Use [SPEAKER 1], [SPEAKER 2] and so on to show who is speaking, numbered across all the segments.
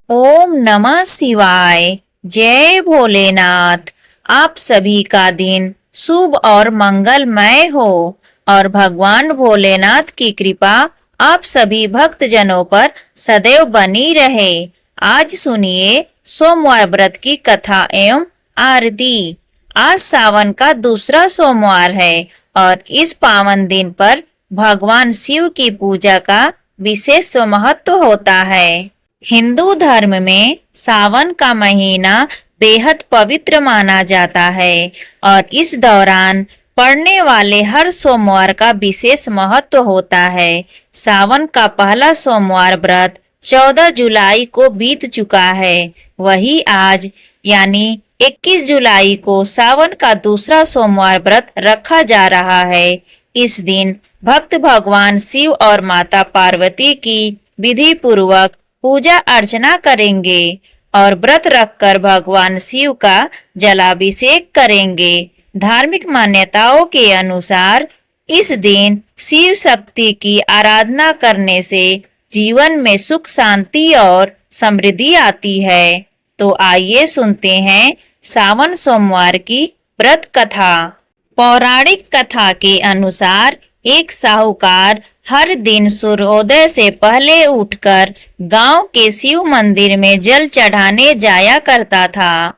[SPEAKER 1] ओम नमः शिवाय। जय भोलेनाथ। आप सभी का दिन शुभ और मंगलमय हो और भगवान भोलेनाथ की कृपा आप सभी भक्त जनों पर सदैव बनी रहे। आज सुनिए सोमवार व्रत की कथा एवं आरती। आज सावन का दूसरा सोमवार है और इस पावन दिन पर भगवान शिव की पूजा का विशेष महत्व होता है। हिंदू धर्म में सावन का महीना बेहद पवित्र माना जाता है और इस दौरान पड़ने वाले हर सोमवार का विशेष महत्व होता है। सावन का पहला सोमवार व्रत 14 जुलाई को बीत चुका है। वही आज यानी 21 जुलाई को सावन का दूसरा सोमवार व्रत रखा जा रहा है। इस दिन भक्त भगवान शिव और माता पार्वती की विधि पूर्वक पूजा अर्चना करेंगे और व्रत रखकर भगवान शिव का जलाभिषेक करेंगे। धार्मिक मान्यताओं के अनुसार इस दिन शिव शक्ति की आराधना करने से जीवन में सुख शांति और समृद्धि आती है। तो आइए सुनते हैं सावन सोमवार की व्रत कथा। पौराणिक कथा के अनुसार एक साहूकार हर दिन सूर्योदय से पहले उठकर गांव के शिव मंदिर में जल चढ़ाने जाया करता था।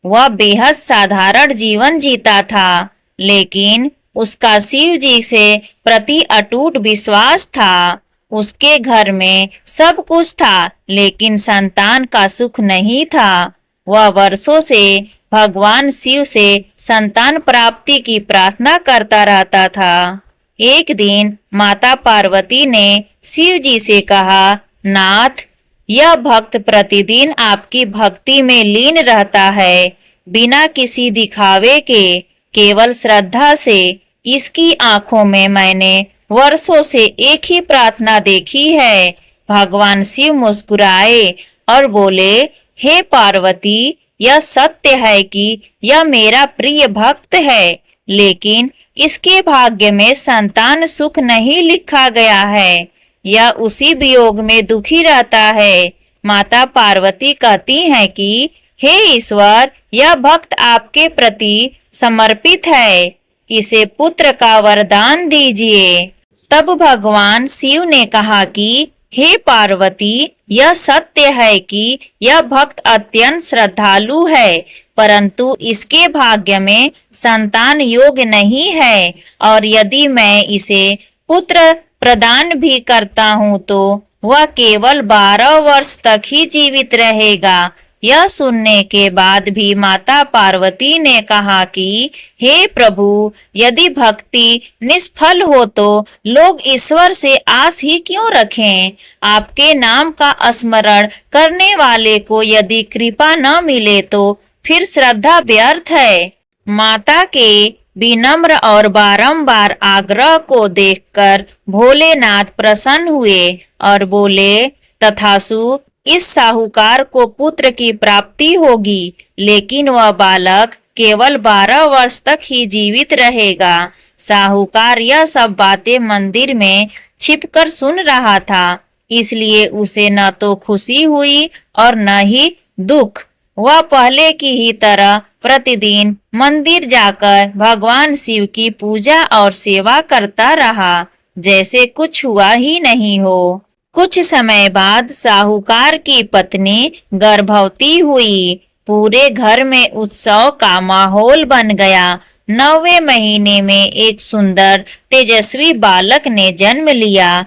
[SPEAKER 1] वह बेहद साधारण जीवन जीता था, लेकिन उसका शिव जी से प्रति अटूट विश्वास था। उसके घर में सब कुछ था, लेकिन संतान का सुख नहीं था। वह वर्षों से भगवान शिव से संतान प्राप्ति की प्रार्थना करता रहता था। एक दिन माता पार्वती ने शिव जी से कहा, नाथ, यह भक्त प्रतिदिन आपकी भक्ति में लीन रहता है, बिना किसी दिखावे के, केवल श्रद्धा से। इसकी आंखों में मैंने वर्षों से एक ही प्रार्थना देखी है। भगवान शिव मुस्कुराए और बोले, हे पार्वती, यह सत्य है कि यह मेरा प्रिय भक्त है, लेकिन इसके भाग्य में संतान सुख नहीं लिखा गया है। यह उसी वियोग में दुखी रहता है। माता पार्वती कहती हैं कि हे ईश्वर, यह भक्त आपके प्रति समर्पित है, इसे पुत्र का वरदान दीजिए। तब भगवान शिव ने कहा कि हे पार्वती, यह सत्य है कि यह भक्त अत्यंत श्रद्धालु है, परंतु इसके भाग्य में संतान योग्य नहीं है, और यदि मैं इसे पुत्र प्रदान भी करता हूँ तो वह केवल 12 वर्ष तक ही जीवित रहेगा। यह सुनने के बाद भी माता पार्वती ने कहा कि हे प्रभु, यदि भक्ति निष्फल हो तो लोग ईश्वर से आस ही क्यों रखें? आपके नाम का स्मरण करने वाले को यदि कृपा न मिले तो फिर श्रद्धा व्यर्थ है। माता के विनम्र और बारंबार आग्रह को देखकर भोलेनाथ प्रसन्न हुए और बोले, तथास्तु, इस साहूकार को पुत्र की प्राप्ति होगी, लेकिन वह बालक केवल 12 वर्ष तक ही जीवित रहेगा। साहूकार यह सब बातें मंदिर में छिपकर सुन रहा था, इसलिए उसे न तो खुशी हुई और न ही दुख। वह पहले की ही तरह प्रतिदिन मंदिर जाकर भगवान शिव की पूजा और सेवा करता रहा, जैसे कुछ हुआ ही नहीं हो। कुछ समय बाद साहूकार की पत्नी गर्भवती हुई। पूरे घर में उत्सव का माहौल बन गया। 9वें महीने में एक सुंदर तेजस्वी बालक ने जन्म लिया।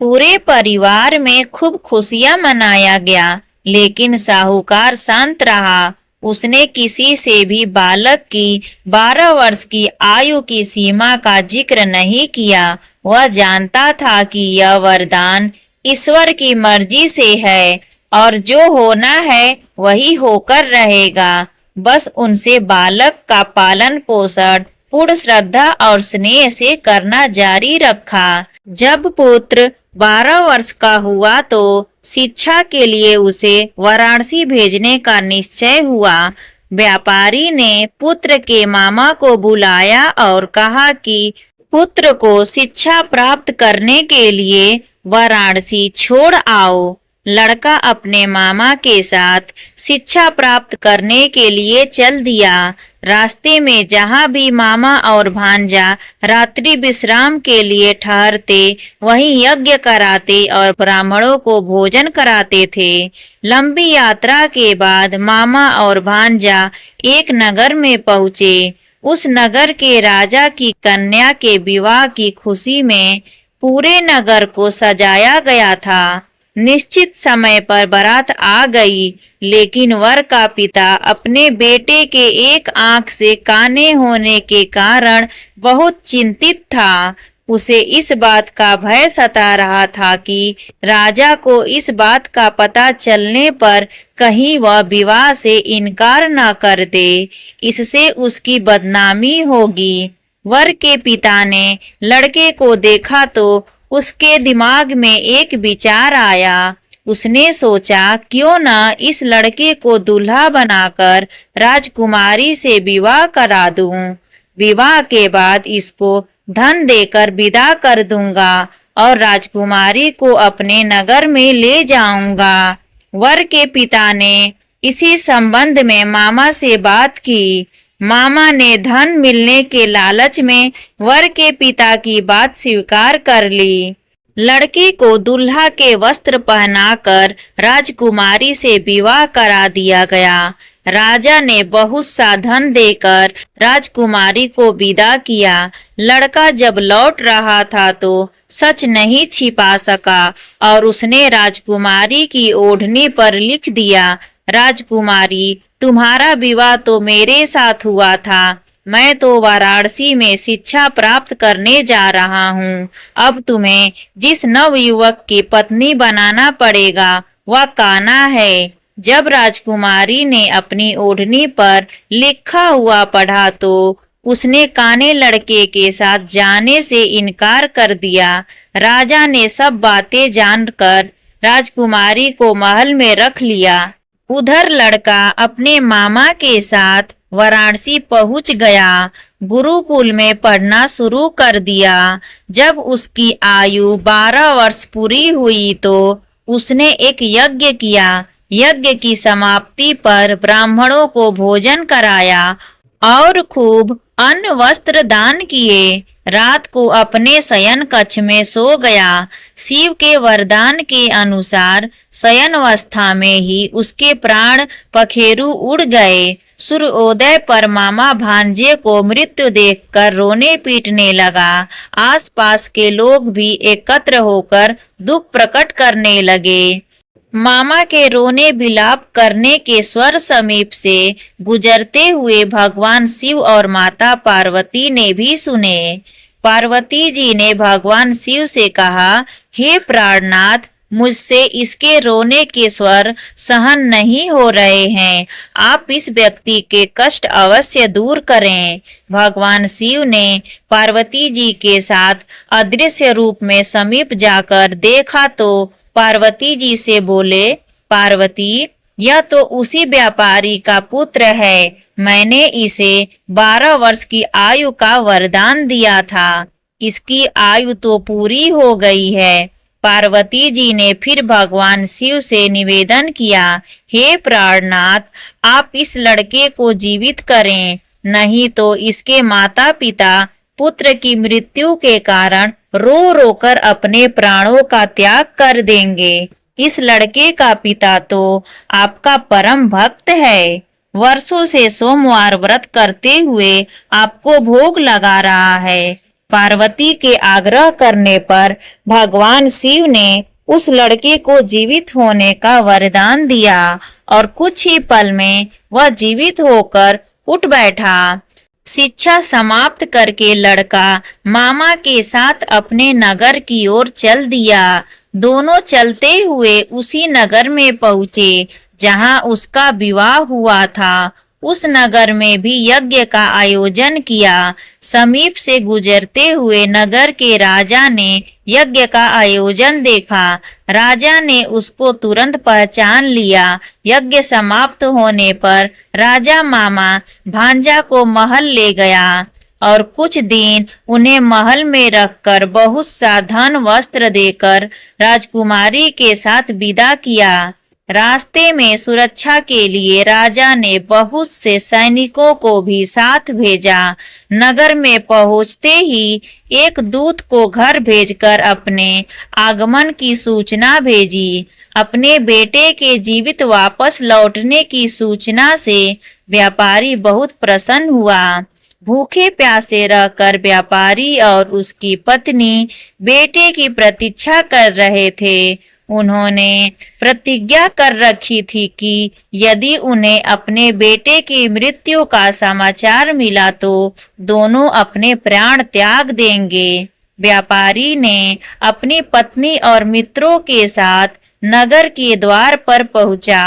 [SPEAKER 1] पूरे परिवार में खूब खुशियां मनाया गया, लेकिन साहूकार शांत रहा। उसने किसी से भी बालक की 12 वर्ष की आयु की सीमा का जिक्र नहीं किया। वह जानता था कि यह वरदान ईश्वर की मर्जी से है और जो होना है वही होकर रहेगा। बस उनसे बालक का पालन पोषण पूर्ण श्रद्धा और स्नेह से करना जारी रखा। जब पुत्र 12 वर्ष का हुआ तो शिक्षा के लिए उसे वाराणसी भेजने का निश्चय हुआ। व्यापारी ने पुत्र के मामा को बुलाया और कहा कि पुत्र को शिक्षा प्राप्त करने के लिए वाराणसी छोड़ आओ। लड़का अपने मामा के साथ शिक्षा प्राप्त करने के लिए चल दिया। रास्ते में जहाँ भी मामा और भांजा रात्रि विश्राम के लिए ठहरते वहीं यज्ञ कराते और ब्राह्मणों को भोजन कराते थे। लंबी यात्रा के बाद मामा और भांजा एक नगर में पहुँचे। उस नगर के राजा की कन्या के विवाह की खुशी में पूरे नगर को सजाया गया था। निश्चित समय पर बारात आ गई, लेकिन वर का पिता अपने बेटे के एक आंख से काने होने के कारण बहुत चिंतित था। उसे इस बात का भय सता रहा था कि राजा को इस बात का पता चलने पर कहीं वह विवाह से इनकार न कर दे, इससे उसकी बदनामी होगी। वर के पिता ने लड़के को देखा तो उसके दिमाग में एक विचार आया। उसने सोचा क्यों न इस लड़के को दूल्हा बनाकर राजकुमारी से विवाह करा दूं। विवाह के बाद इसको धन देकर विदा कर दूंगा और राजकुमारी को अपने नगर में ले जाऊंगा। वर के पिता ने इसी संबंध में मामा से बात की। मामा ने धन मिलने के लालच में वर के पिता की बात स्वीकार कर ली। लड़के को दूल्हा के वस्त्र पहनाकर राजकुमारी से विवाह करा दिया गया। राजा ने बहुत सा धन देकर राजकुमारी को विदा किया। लड़का जब लौट रहा था तो सच नहीं छिपा सका और उसने राजकुमारी की ओढ़नी पर लिख दिया, राजकुमारी, तुम्हारा विवाह तो मेरे साथ हुआ था। मैं तो वाराणसी में शिक्षा प्राप्त करने जा रहा हूँ। अब तुम्हें जिस नवयुवक की पत्नी बनाना पड़ेगा वह कान्हा है। जब राजकुमारी ने अपनी ओढ़नी पर लिखा हुआ पढ़ा तो उसने काने लड़के के साथ जाने से इनकार कर दिया। राजा ने सब बातें जानकर राजकुमारी को महल में रख लिया। उधर लड़का अपने मामा के साथ वाराणसी पहुंच गया। गुरुकुल में पढ़ना शुरू कर दिया। जब उसकी आयु 12 वर्ष पूरी हुई तो उसने एक यज्ञ किया। यज्ञ की समाप्ति पर ब्राह्मणों को भोजन कराया और खूब अन्न वस्त्र दान किए। रात को अपने शयन कक्ष में सो गया। शिव के वरदान के अनुसार शयनावस्था में ही उसके प्राण पखेरु उड़ गए। सूर्योदय पर मामा भांजे को मृत्यु देखकर रोने पीटने लगा। आसपास के लोग भी एकत्र होकर दुख प्रकट करने लगे। मामा के रोने विलाप करने के स्वर समीप से गुजरते हुए भगवान शिव और माता पार्वती ने भी सुने। पार्वती जी ने भगवान शिव से कहा, हे प्राणनाथ, मुझसे इसके रोने के स्वर सहन नहीं हो रहे हैं। आप इस व्यक्ति के कष्ट अवश्य दूर करें। भगवान शिव ने पार्वती जी के साथ अदृश्य रूप में समीप जाकर देखा तो पार्वती जी से बोले, पार्वती, यह तो उसी व्यापारी का पुत्र है। मैंने इसे 12 वर्ष की आयु का वरदान दिया था। इसकी आयु तो पूरी हो गई है। पार्वती जी ने फिर भगवान शिव से निवेदन किया, हे प्राणनाथ, आप इस लड़के को जीवित करें, नहीं तो इसके माता पिता पुत्र की मृत्यु के कारण रो रो कर अपने प्राणों का त्याग कर देंगे। इस लड़के का पिता तो आपका परम भक्त है। वर्षों से सोमवार व्रत करते हुए आपको भोग लगा रहा है। पार्वती के आग्रह करने पर भगवान शिव ने उस लड़के को जीवित होने का वरदान दिया और कुछ ही पल में वह जीवित होकर उठ बैठा। शिक्षा समाप्त करके लड़का मामा के साथ अपने नगर की ओर चल दिया। दोनों चलते हुए उसी नगर में पहुँचे जहाँ उसका विवाह हुआ था। उस नगर में भी यज्ञ का आयोजन किया। समीप से गुजरते हुए नगर के राजा ने यज्ञ का आयोजन देखा। राजा ने उसको तुरंत पहचान लिया। यज्ञ समाप्त होने पर राजा मामा भांजा को महल ले गया और कुछ दिन उन्हें महल में रखकर बहुत सा धन वस्त्र देकर राजकुमारी के साथ विदा किया। रास्ते में सुरक्षा के लिए राजा ने बहुत से सैनिकों को भी साथ भेजा। नगर में पहुंचते ही एक दूत को घर भेजकर अपने आगमन की सूचना भेजी। अपने बेटे के जीवित वापस लौटने की सूचना से व्यापारी बहुत प्रसन्न हुआ। भूखे प्यासे रहकर व्यापारी और उसकी पत्नी बेटे की प्रतीक्षा कर रहे थे। उन्होंने प्रतिज्ञा कर रखी थी कि यदि उन्हें अपने बेटे की मृत्यु का समाचार मिला तो दोनों अपने प्राण त्याग देंगे। व्यापारी ने अपनी पत्नी और मित्रों के साथ नगर के द्वार पर पहुंचा।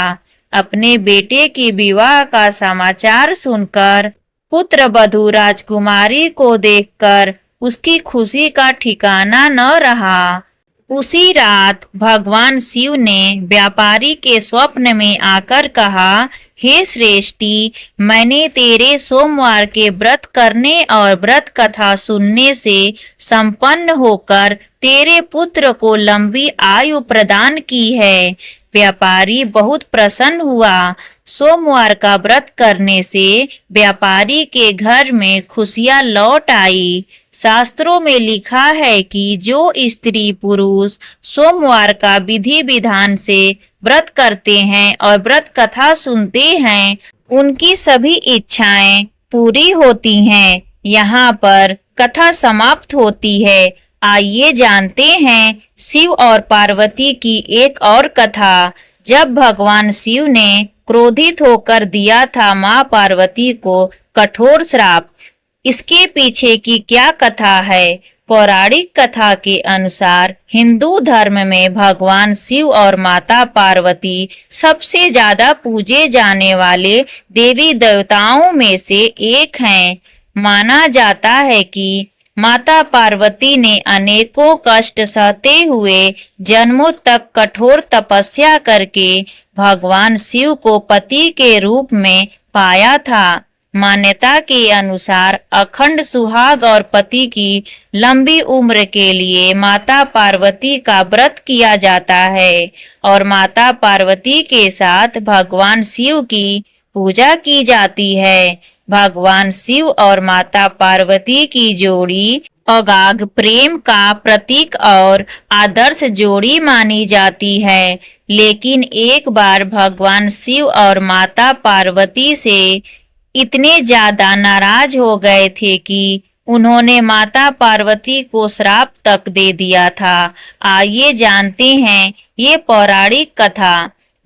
[SPEAKER 1] अपने बेटे के विवाह का समाचार सुनकर पुत्र वधू राजकुमारी को देखकर उसकी खुशी का ठिकाना न रहा। उसी रात भगवान शिव ने व्यापारी के स्वप्न में आकर कहा, हे श्रेष्ठी, मैंने तेरे सोमवार के व्रत करने और व्रत कथा सुनने से संपन्न होकर तेरे पुत्र को लंबी आयु प्रदान की है। व्यापारी बहुत प्रसन्न हुआ। सोमवार का व्रत करने से व्यापारी के घर में खुशियां लौट आई। शास्त्रों में लिखा है कि जो स्त्री पुरुष सोमवार का विधि विधान से व्रत करते हैं और व्रत कथा सुनते हैं, उनकी सभी इच्छाएं पूरी होती हैं। यहाँ पर कथा समाप्त होती है। आइए जानते हैं शिव और पार्वती की एक और कथा। जब भगवान शिव ने क्रोधित होकर दिया था माँ पार्वती को कठोर श्राप, इसके पीछे की क्या कथा है? पौराणिक कथा के अनुसार हिंदू धर्म में भगवान शिव और माता पार्वती सबसे ज्यादा पूजे जाने वाले देवी देवताओं में से एक हैं। माना जाता है कि माता पार्वती ने अनेकों कष्ट सहते हुए जन्मों तक कठोर तपस्या करके भगवान शिव को पति के रूप में पाया था। मान्यता के अनुसार अखंड सुहाग और पति की लंबी उम्र के लिए माता पार्वती का व्रत किया जाता है और माता पार्वती के साथ भगवान शिव की पूजा की जाती है। भगवान शिव और माता पार्वती की जोड़ी अगाध प्रेम का प्रतीक और आदर्श जोड़ी मानी जाती है। लेकिन एक बार भगवान शिव और माता पार्वती से इतने ज्यादा नाराज हो गए थे कि उन्होंने माता पार्वती को श्राप तक दे दिया था। आइए जानते हैं ये पौराणिक कथा।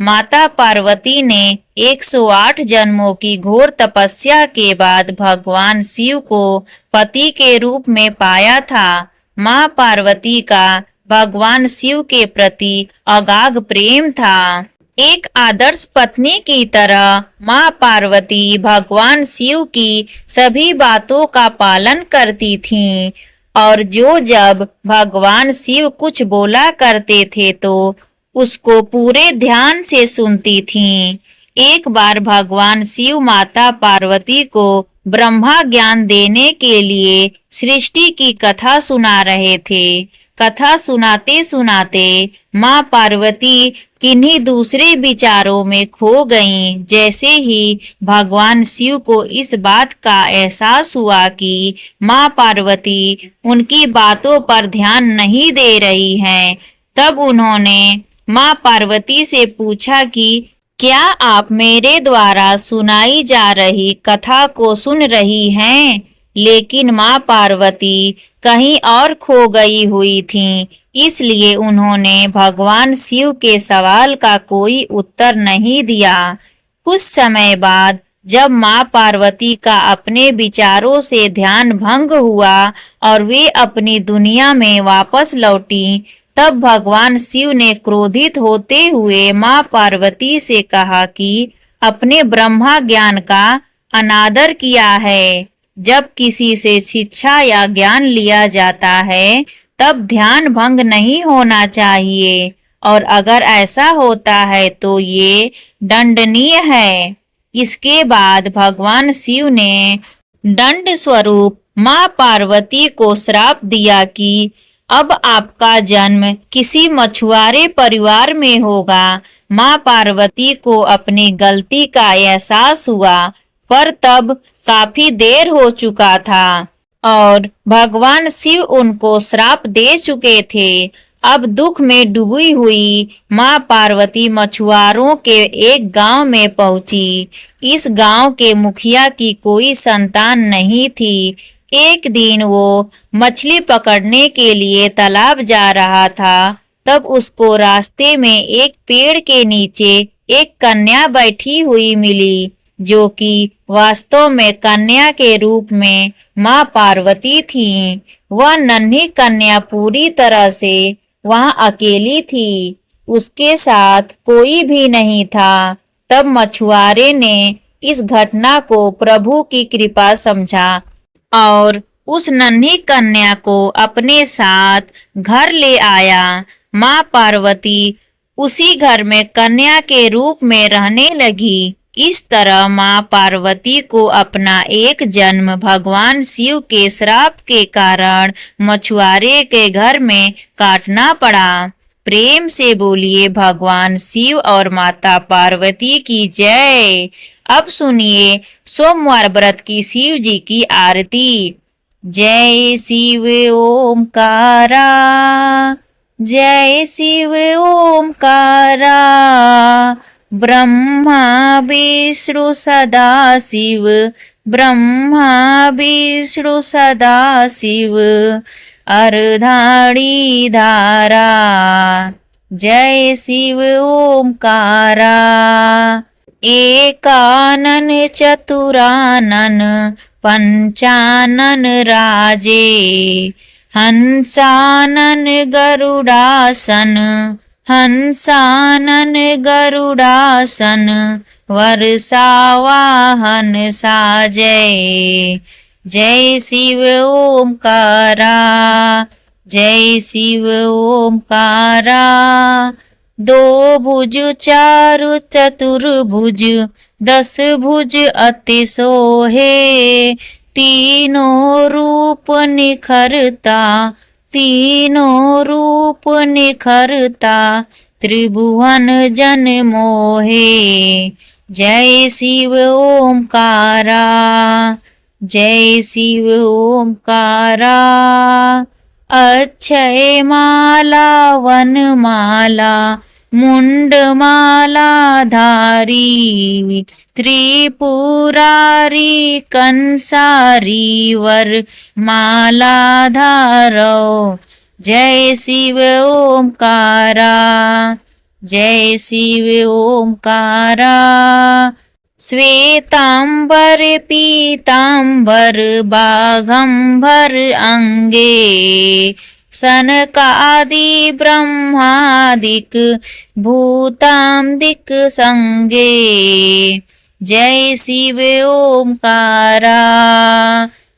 [SPEAKER 1] माता पार्वती ने 108 जन्मों की घोर तपस्या के बाद भगवान शिव को पति के रूप में पाया था। माँ पार्वती का भगवान शिव के प्रति अगाध प्रेम था। एक आदर्श पत्नी की तरह माँ पार्वती भगवान शिव की सभी बातों का पालन करती थीं और जब भगवान शिव कुछ बोला करते थे तो उसको पूरे ध्यान से सुनती थीं। एक बार भगवान शिव माता पार्वती को ब्रह्मा ज्ञान देने के लिए सृष्टि की कथा सुना रहे थे। कथा सुनाते सुनाते माँ पार्वती किन्हीं दूसरे विचारों में खो गईं। जैसे ही भगवान शिव को इस बात का एहसास हुआ कि माँ पार्वती उनकी बातों पर ध्यान नहीं दे रही हैं, तब उन्होंने माँ पार्वती से पूछा कि क्या आप मेरे द्वारा सुनाई जा रही कथा को सुन रही हैं? लेकिन माँ पार्वती कहीं और खो गई हुई थीं, इसलिए उन्होंने भगवान शिव के सवाल का कोई उत्तर नहीं दिया। कुछ समय बाद जब माँ पार्वती का अपने विचारों से ध्यान भंग हुआ और वे अपनी दुनिया में वापस लौटी, तब भगवान शिव ने क्रोधित होते हुए माँ पार्वती से कहा कि अपने ब्रह्मा ज्ञान का अनादर किया है। जब किसी से शिक्षा या ज्ञान लिया जाता है तब ध्यान भंग नहीं होना चाहिए, और अगर ऐसा होता है तो ये दंडनीय है। इसके बाद भगवान शिव ने दंड स्वरूप माँ पार्वती को श्राप दिया कि अब आपका जन्म किसी मछुआरे परिवार में होगा। माँ पार्वती को अपनी गलती का एहसास हुआ, पर तब काफी देर हो चुका था और भगवान शिव उनको श्राप दे चुके थे। अब दुख में डूबी हुई माँ पार्वती मछुआरों के एक गांव में पहुंची। इस गांव के मुखिया की कोई संतान नहीं थी। एक दिन वो मछली पकड़ने के लिए तालाब जा रहा था, तब उसको रास्ते में एक पेड़ के नीचे एक कन्या बैठी हुई मिली, जो कि वास्तव में कन्या के रूप में माँ पार्वती थी। वह नन्ही कन्या पूरी तरह से वहां अकेली थी, उसके साथ कोई भी नहीं था। तब मछुआरे ने इस घटना को प्रभु की कृपा समझा और उस नन्ही कन्या को अपने साथ घर ले आया। माँ पार्वती उसी घर में कन्या के रूप में रहने लगी। इस तरह माँ पार्वती को अपना एक जन्म भगवान शिव के श्राप के कारण मछुआरे के घर में काटना पड़ा। प्रेम से बोलिए भगवान शिव और माता पार्वती की जय। अब सुनिए सोमवार व्रत की शिव जी की आरती। जय शिव ओमकारा, जय शिव ओमकारा, ब्रह्मा विष्णु सदा शिव, ब्रह्मा विष्णु सदा शिव, अर्धाणी धारा। जय शिव ओमकारा, एकानन चतुरानन पंचानन राजे, हंसानन गरुड़ासन, हंसानन गरुड़ासन, वर्षावाहन साजय। जय शिव ओमकारा, जय शिव ओमकारा, दो भुज चारु चतुर्भुज, दस भुज अति सोहे, तीनों रूप निखरता, तीनों रूप निखरता, त्रिभुवन जन मोहे। जय शिव ओमकारा, जय शिव ओमकारा, अक्षय माला वन माला, मुंड माला धारी, त्रिपुरारी कंसारी वर माला धारो। जय शिव ओमकारा, जय शिव ओमकारा, श्वेतांबर पीतांबर बाघंबर अंगे, सनकादि ब्रह्मादिक भूतांदिक संगे। जय शिव ओमकारा,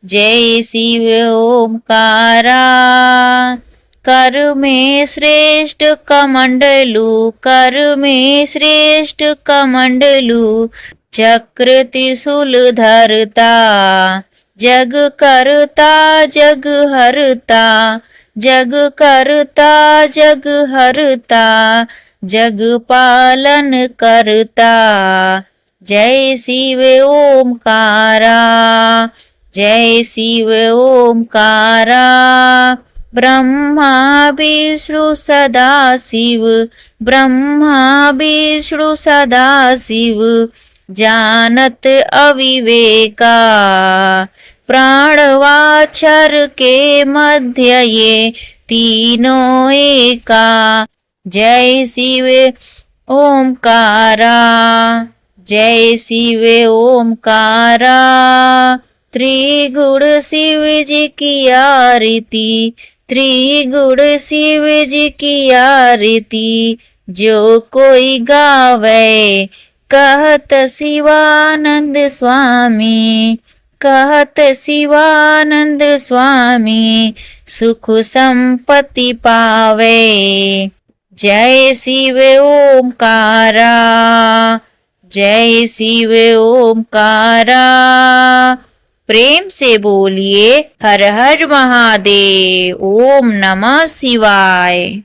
[SPEAKER 1] जय शिव ओमकारा, कर में श्रेष्ठ कमंडलू, कर में श्रेष्ठ कमंडलू, चक्र त्रिशूल धरता, जग करता जग हरता, जग करता जग हरता, जग पालन करता। जय शिव ओमकारा, जय शिव ओमकारा, ब्रह्मा विष्णु सदा शिव, ब्रह्मा विष्णु सदा शिव, जानत अविवेका, प्राणवाचर के मध्य ये तीनों एका। जय शिव ओमकारा, जय शिव ओमकारा, त्रिगुण शिव जी की आरती, त्रिगुण शिव जी की आरती, जो कोई गावे कहत शिवानंद स्वामी, कहत शिवानंद स्वामी, सुख संपत्ति पावे। जय शिव ओमकारा, जय शिव ओमकारा, प्रेम से बोलिए हर हर महादेव। ओम नमः शिवाय।